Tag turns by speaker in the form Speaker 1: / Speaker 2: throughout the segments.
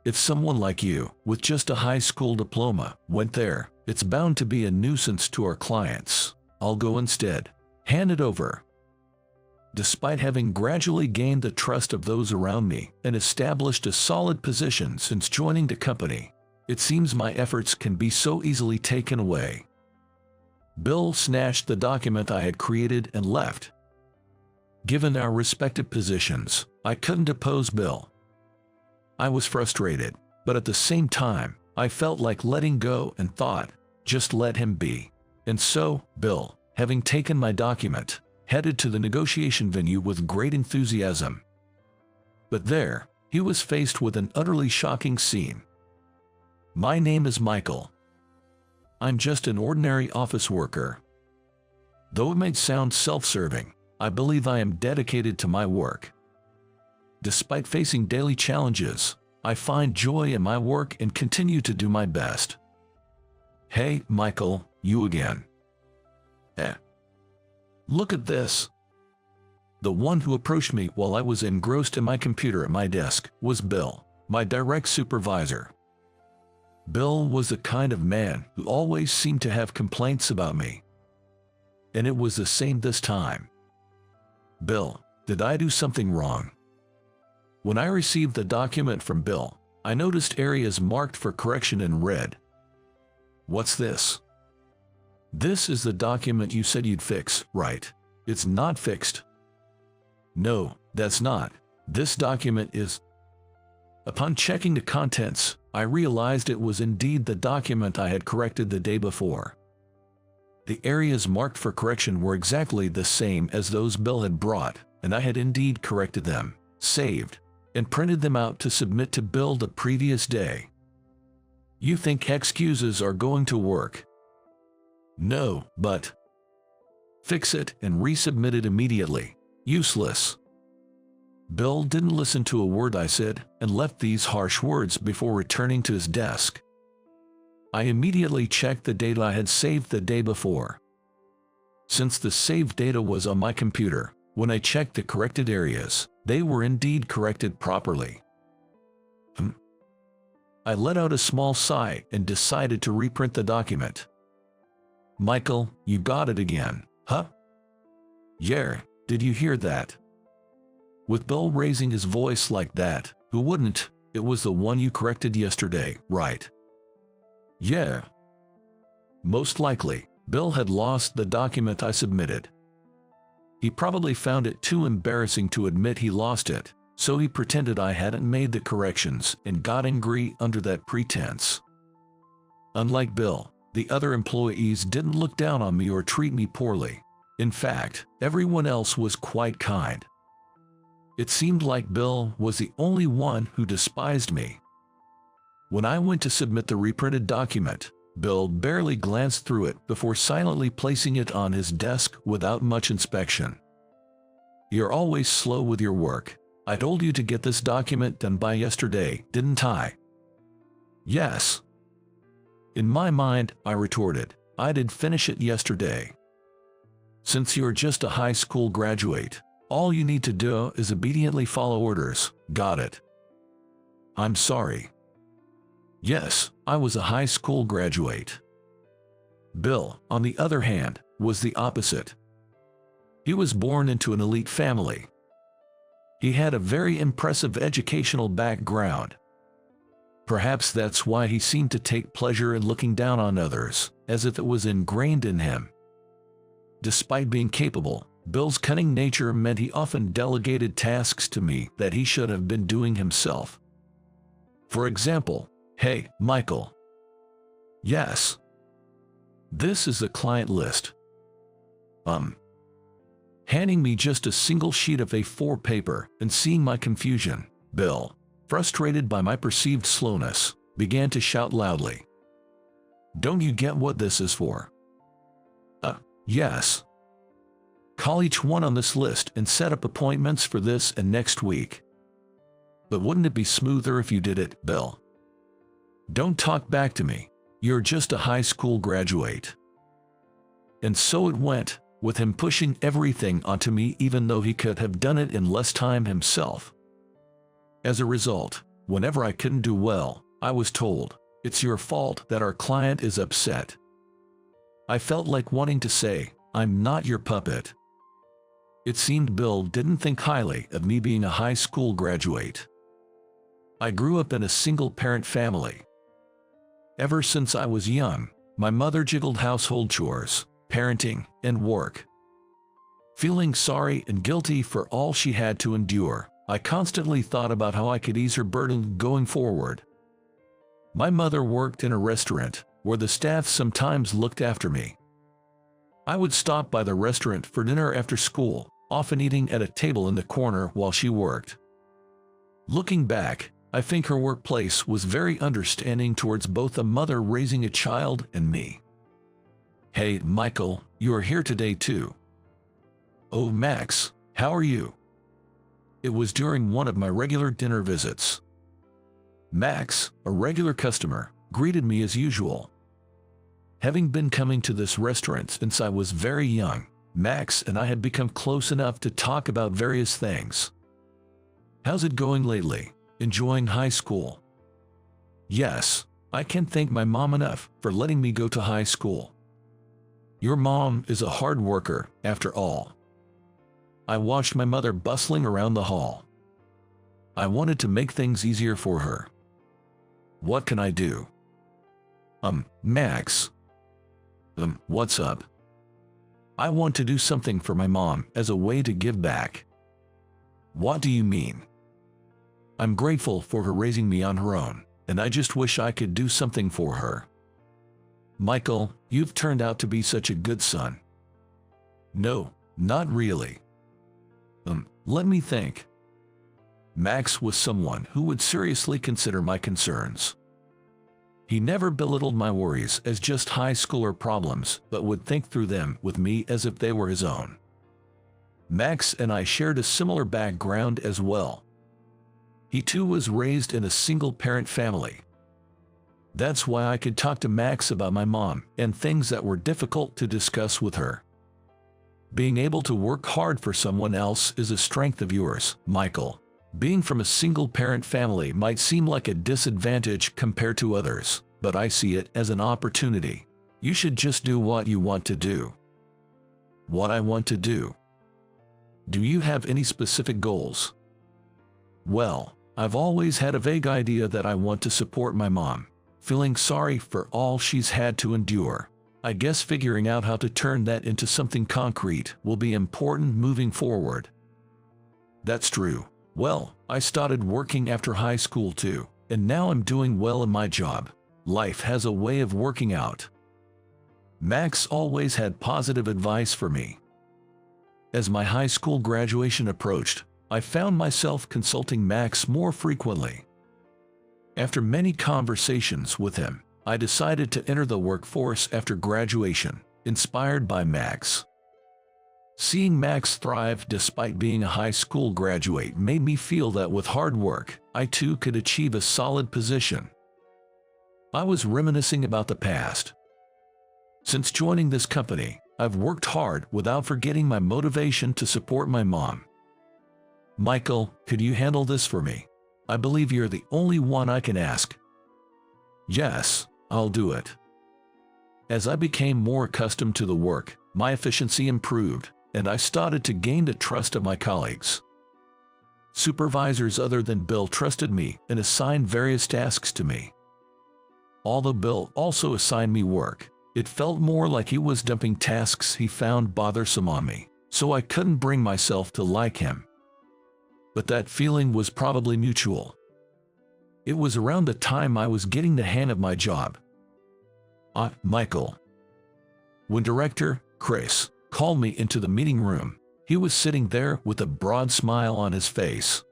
Speaker 1: If someone like you, with just a high school diploma, went there, it's bound to be a nuisance to our clients. I'll go instead. Hand it over. Despite having gradually gained the trust of those around me and established a solid position since joining the company, it seems my efforts can be so easily taken away. Bill snatched the document I had created and left. Given our respective positions, I couldn't oppose Bill. I was frustrated, but at the same time, I felt like letting go and thought, just let him be. And so, Bill, having taken my document, headed to the negotiation venue with great enthusiasm. But there, he was faced with an utterly shocking scene. My name is Michael. I'm just an ordinary office worker. Though it may sound self-serving, I believe I am dedicated to my work. Despite facing daily challenges, I find joy in my work and continue to do my best. Hey, Michael, you again. Look at this. The one who approached me while I was engrossed in my computer at my desk was Bill, my direct supervisor. Bill was the kind of man who always seemed to have complaints about me. And it was the same this time. Bill, did I do something wrong? When I received the document from Bill, I noticed areas marked for correction in red. What's this? This is the document you said you'd fix, right? It's not fixed. No, that's not. This document is... Upon checking the contents, I realized it was indeed the document I had corrected the day before. The areas marked for correction were exactly the same as those Bill had brought, and I had indeed corrected them, saved, and printed them out to submit to Bill the previous day. You think excuses are going to work? No, but... Fix it and resubmit it immediately. Useless. Bill didn't listen to a word I said and left these harsh words before returning to his desk. I immediately checked the data I had saved the day before. Since the saved data was on my computer, when I checked the corrected areas, they were indeed corrected properly. I let out a small sigh and decided to reprint the document. Michael, you got it again, huh? Yeah, did you hear that? With Bill raising his voice like that, who wouldn't? It was the one you corrected yesterday, right? Yeah. Most likely, Bill had lost the document I submitted. He probably found it too embarrassing to admit he lost it, so he pretended I hadn't made the corrections and got angry under that pretense. Unlike Bill, the other employees didn't look down on me or treat me poorly. In fact, everyone else was quite kind. It seemed like Bill was the only one who despised me. When I went to submit the reprinted document, Bill barely glanced through it before silently placing it on his desk without much inspection. You're always slow with your work. I told you to get this document done by yesterday, didn't I? Yes. In my mind, I retorted, I did finish it yesterday. Since you're just a high school graduate, all you need to do is obediently follow orders, got it? I'm sorry. Yes, I was a high school graduate. Bill, on the other hand, was the opposite. He was born into an elite family. He had a very impressive educational background. Perhaps that's why he seemed to take pleasure in looking down on others, as if it was ingrained in him. Despite being capable, Bill's cunning nature meant he often delegated tasks to me that he should have been doing himself. For example, hey, Michael. Yes. This is the client list. Handing me just a single sheet of A4 paper and seeing my confusion, Bill, frustrated by my perceived slowness, began to shout loudly. Don't you get what this is for? Yes. Call each one on this list and set up appointments for this and next week. But wouldn't it be smoother if you did it, Bill? Don't talk back to me. You're just a high school graduate. And so it went, with him pushing everything onto me even though he could have done it in less time himself. As a result, Whenever I couldn't do well, I was told, "It's your fault that our client is upset." I felt like wanting to say, "I'm not your puppet." It seemed Bill didn't think highly of me being a high school graduate. I grew up in a single-parent family. Ever since I was young, my mother juggled household chores, parenting, and work. Feeling sorry and guilty for all she had to endure, I constantly thought about how I could ease her burden going forward. My mother worked in a restaurant, where the staff sometimes looked after me. I would stop by the restaurant for dinner after school, often eating at a table in the corner while she worked. Looking back, I think her workplace was very understanding towards both a mother raising a child and me. "Hey, Michael, you are here today too." "Oh, Max, how are you?" It was during one of my regular dinner visits. Max, a regular customer, greeted me as usual. Having been coming to this restaurant since I was very young, Max and I had become close enough to talk about various things. "How's it going lately? Enjoying high school?" "Yes, I can't thank my mom enough for letting me go to high school. Your mom is a hard worker, after all." I watched my mother bustling around the hall. I wanted to make things easier for her. "What can I do?" Max." What's up?" "I want to do something for my mom as a way to give back." "What do you mean?" "I'm grateful for her raising me on her own, and I just wish I could do something for her." "Michael, you've turned out to be such a good son." "No, not really." Let me think." Max was someone who would seriously consider my concerns. He never belittled my worries as just high schooler problems, but would think through them with me as if they were his own. Max and I shared a similar background as well. He too was raised in a single-parent family. That's why I could talk to Max about my mom and things that were difficult to discuss with her. Being able to work hard for someone else is a strength of yours, Michael. Being from a single-parent family might seem like a disadvantage compared to others, but I see it as an opportunity. You should just do what you want to do. What I want to do? Do you have any specific goals? Well, I've always had a vague idea that I want to support my mom, feeling sorry for all she's had to endure. I guess figuring out how to turn that into something concrete will be important moving forward. That's true. Well, I started working after high school too, and now I'm doing well in my job. Life has a way of working out. Max always had positive advice for me. As my high school graduation approached, I found myself consulting Max more frequently. After many conversations with him, I decided to enter the workforce after graduation, inspired by Max. Seeing Max thrive despite being a high school graduate made me feel that with hard work, I too could achieve a solid position. I was reminiscing about the past. Since joining this company, I've worked hard without forgetting my motivation to support my mom. Michael, could you handle this for me? I believe you're the only one I can ask. Yes, I'll do it. As I became more accustomed to the work, my efficiency improved, and I started to gain the trust of my colleagues. Supervisors other than Bill trusted me and assigned various tasks to me. Although Bill also assigned me work, it felt more like he was dumping tasks he found bothersome on me, so I couldn't bring myself to like him. But that feeling was probably mutual. It was around the time I was getting the hang of my job. Michael. When Director Chris called me into the meeting room, he was sitting there with a broad smile on his face.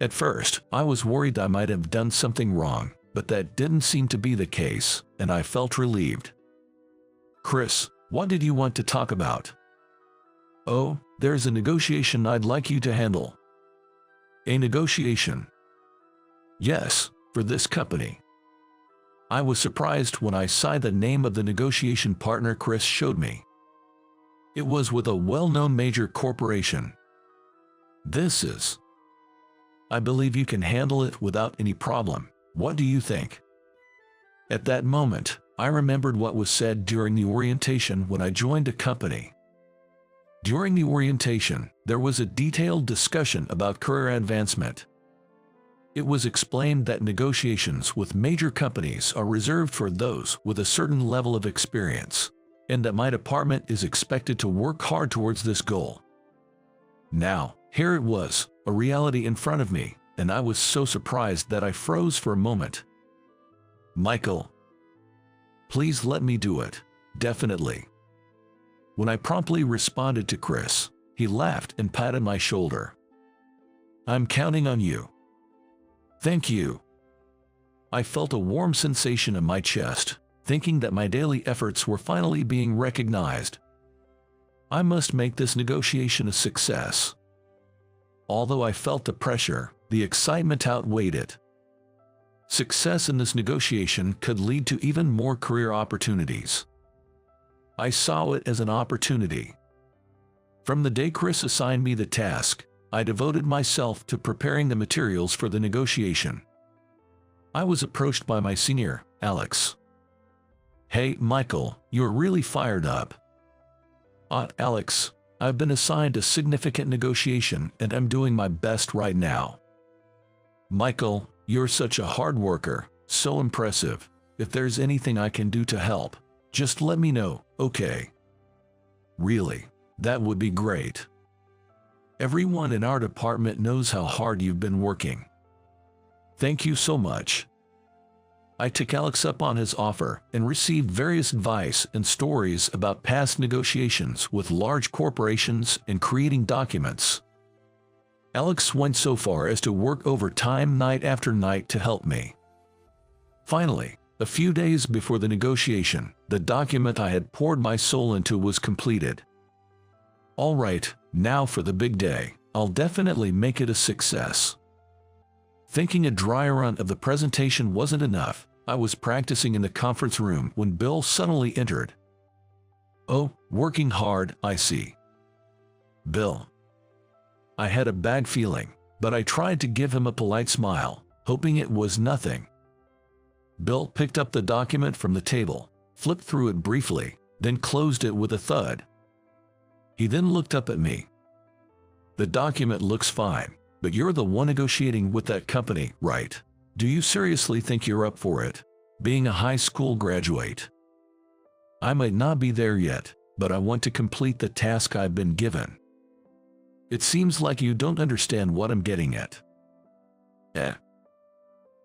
Speaker 1: At first, I was worried I might have done something wrong, but that didn't seem to be the case, and I felt relieved. Chris, what did you want to talk about? Oh, there's a negotiation I'd like you to handle. A negotiation? Yes, for this company. I was surprised when I saw the name of the negotiation partner Chris showed me. It was with a well-known major corporation. This is... I believe you can handle it without any problem. What do you think? At that moment, I remembered what was said during the orientation when I joined a company. During the orientation, there was a detailed discussion about career advancement. It was explained that negotiations with major companies are reserved for those with a certain level of experience, and that my department is expected to work hard towards this goal. Now, here it was, a reality in front of me, and I was so surprised that I froze for a moment. Michael, please let me do it. Definitely. When I promptly responded to Chris, he laughed and patted my shoulder. I'm counting on you. Thank you. I felt a warm sensation in my chest, thinking that my daily efforts were finally being recognized. I must make this negotiation a success. Although I felt the pressure, the excitement outweighed it. Success in this negotiation could lead to even more career opportunities. I saw it as an opportunity. From the day Chris assigned me the task, I devoted myself to preparing the materials for the negotiation. I was approached by my senior, Alex. Hey, Michael, you're really fired up. Alex, I've been assigned a significant negotiation and I'm doing my best right now. Michael, you're such a hard worker, so impressive. If there's anything I can do to help, just let me know, okay? Really, that would be great. Everyone in our department knows how hard you've been working. Thank you so much. I took Alex up on his offer and received various advice and stories about past negotiations with large corporations and creating documents. Alex went so far as to work overtime night after night to help me. Finally, a few days before the negotiation, the document I had poured my soul into was completed. All right, now for the big day. I'll definitely make it a success. Thinking a dry run of the presentation wasn't enough, I was practicing in the conference room when Bill suddenly entered. Oh, working hard, I see. Bill. I had a bad feeling, but I tried to give him a polite smile, hoping it was nothing. Bill picked up the document from the table, flipped through it briefly, then closed it with a thud. He then looked up at me. The document looks fine, but you're the one negotiating with that company, right? Do you seriously think you're up for it? Being a high school graduate. I might not be there yet, but I want to complete the task I've been given. It seems like you don't understand what I'm getting at. A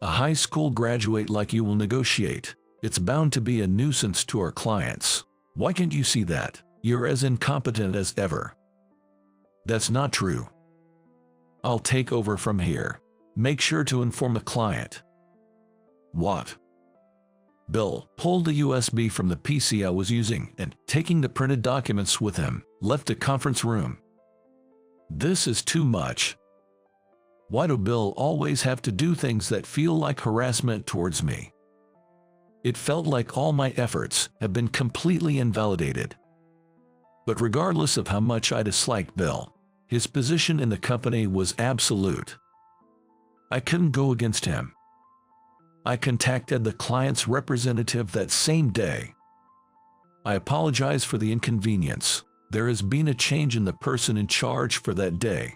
Speaker 1: high school graduate like you will negotiate. It's bound to be a nuisance to our clients. Why can't you see that? You're as incompetent as ever. That's not true. I'll take over from here. Make sure to inform the client. What? Bill pulled the USB from the PC I was using and, taking the printed documents with him, left the conference room. This is too much. Why do Bill always have to do things that feel like harassment towards me? It felt like all my efforts have been completely invalidated. But regardless of how much I disliked Bill, his position in the company was absolute. I couldn't go against him. I contacted the client's representative that same day. I apologize for the inconvenience. There has been a change in the person in charge for that day.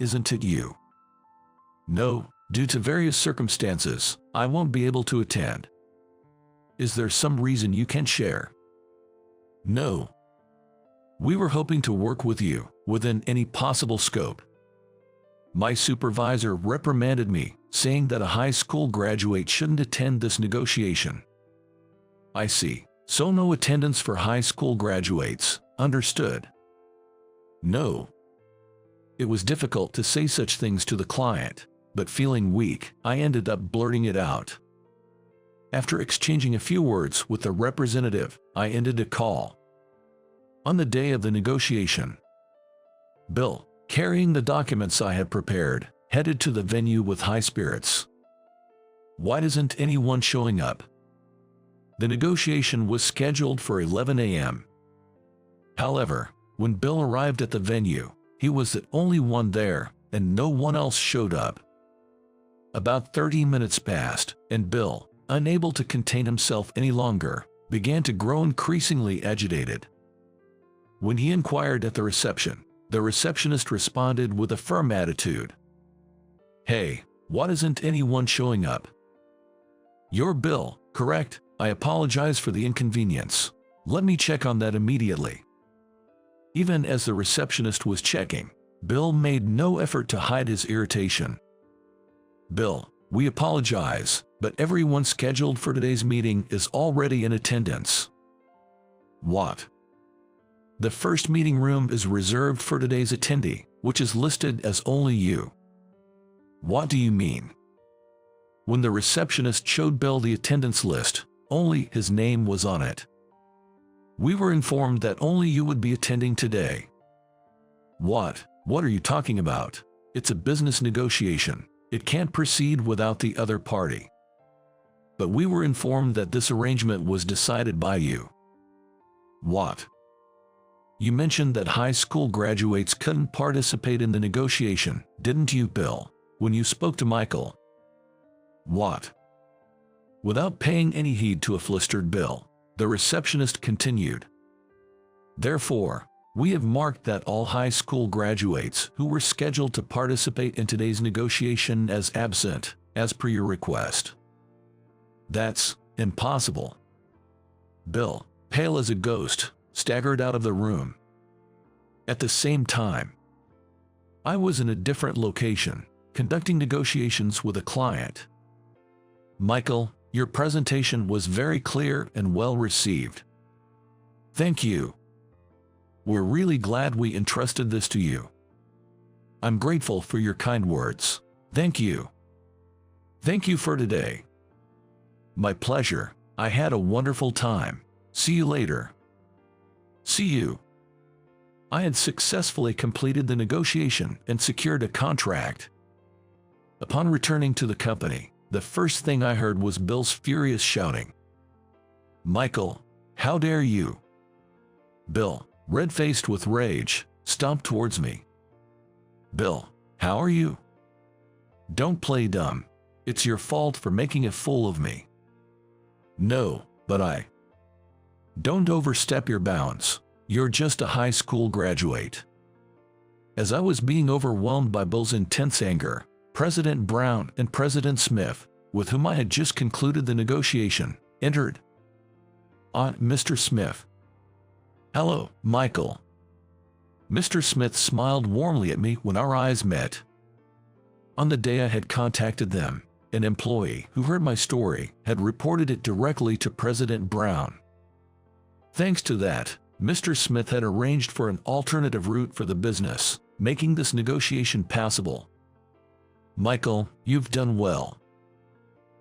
Speaker 1: Isn't it you? No, due to various circumstances, I won't be able to attend. Is there some reason you can't share? No. We were hoping to work with you within any possible scope. My supervisor reprimanded me, saying that a high school graduate shouldn't attend this negotiation. I see. So no attendance for high school graduates, understood. No. It was difficult to say such things to the client, but feeling weak, I ended up blurting it out. After exchanging a few words with the representative, I ended the call. On the day of the negotiation, Bill, carrying the documents I had prepared, headed to the venue with high spirits. Why isn't anyone showing up? The negotiation was scheduled for 11 a.m. However, when Bill arrived at the venue, he was the only one there, and no one else showed up. About 30 minutes passed, and Bill, unable to contain himself any longer, began to grow increasingly agitated. When he inquired at the receptionist responded with a firm attitude. "Hey, why isn't anyone showing up?" "You're Bill, correct? I apologize for the inconvenience. Let me check on that immediately." Even as the receptionist was checking, Bill made no effort to hide his irritation. "Bill, we apologize, but everyone scheduled for today's meeting is already in attendance." "What?" "The first meeting room is reserved for today's attendee, which is listed as only you." "What do you mean?" When the receptionist showed Bill the attendance list, only his name was on it. "We were informed that only you would be attending today." What are you talking about? It's a business negotiation. It can't proceed without the other party." "But we were informed that this arrangement was decided by you." "What?" "You mentioned that high school graduates couldn't participate in the negotiation, didn't you, Bill, when you spoke to Michael?" "What?" Without paying any heed to a flustered Bill, the receptionist continued. "Therefore, we have marked that all high school graduates who were scheduled to participate in today's negotiation as absent, as per your request." "That's impossible." Bill, pale as a ghost, staggered out of the room. At the same time, I was in a different location, conducting negotiations with a client. "Michael, your presentation was very clear and well received." "Thank you. We're really glad we entrusted this to you." "I'm grateful for your kind words. Thank you." "Thank you for today." "My pleasure. I had a wonderful time. See you later." "See you." I had successfully completed the negotiation and secured a contract. Upon returning to the company, the first thing I heard was Bill's furious shouting. "Michael, how dare you?" Bill, red-faced with rage, stomped towards me. "Bill, how are you? Don't play dumb. It's your fault for making a fool of me." "No, but I..." "Don't overstep your bounds. You're just a high school graduate." As I was being overwhelmed by Bill's intense anger, President Brown and President Smith, with whom I had just concluded the negotiation, entered. Mr. Smith." "Hello, Michael." Mr. Smith smiled warmly at me when our eyes met. On the day I had contacted them, an employee who heard my story had reported it directly to President Brown. Thanks to that, Mr. Smith had arranged for an alternative route for the business, making this negotiation passable. "Michael, you've done well."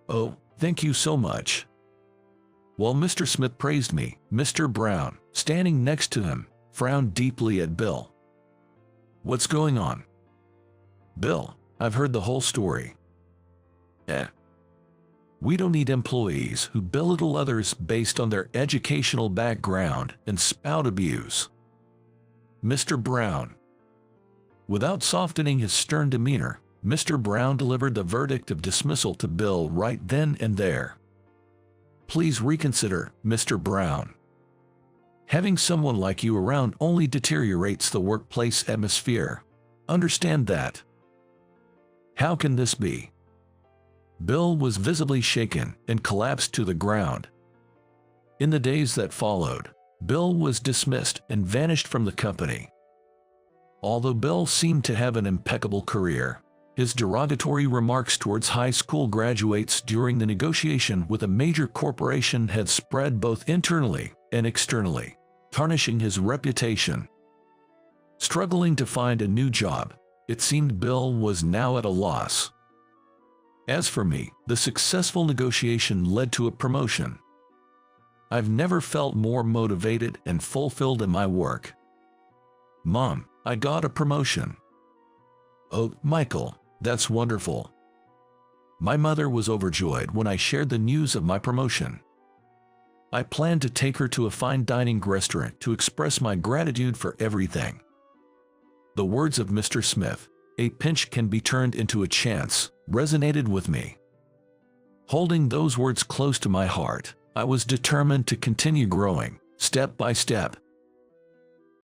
Speaker 1: "Oh, thank you so much." While Mr. Smith praised me, Mr. Brown, standing next to him, frowned deeply at Bill. "What's going on?" "Bill, I've heard the whole story." We don't need employees who belittle others based on their educational background and spout abuse." Mr. Brown. Without softening his stern demeanor, Mr. Brown delivered the verdict of dismissal to Bill right then and there. "Please reconsider, Mr. Brown. Having someone like you around only deteriorates the workplace atmosphere. Understand that." "How can this be?" Bill was visibly shaken and collapsed to the ground. In the days that followed, Bill was dismissed and vanished from the company. Although Bill seemed to have an impeccable career, his derogatory remarks towards high school graduates during the negotiation with a major corporation had spread both internally and externally, tarnishing his reputation. Struggling to find a new job, it seemed Bill was now at a loss. As for me, the successful negotiation led to a promotion. I've never felt more motivated and fulfilled in my work. "Mom, I got a promotion." "Oh, Michael, that's wonderful." My mother was overjoyed when I shared the news of my promotion. I planned to take her to a fine dining restaurant to express my gratitude for everything. The words of Mr. Smith, A pinch can be turned into a chance, resonated with me. Holding those words close to my heart, I was determined to continue growing, step by step,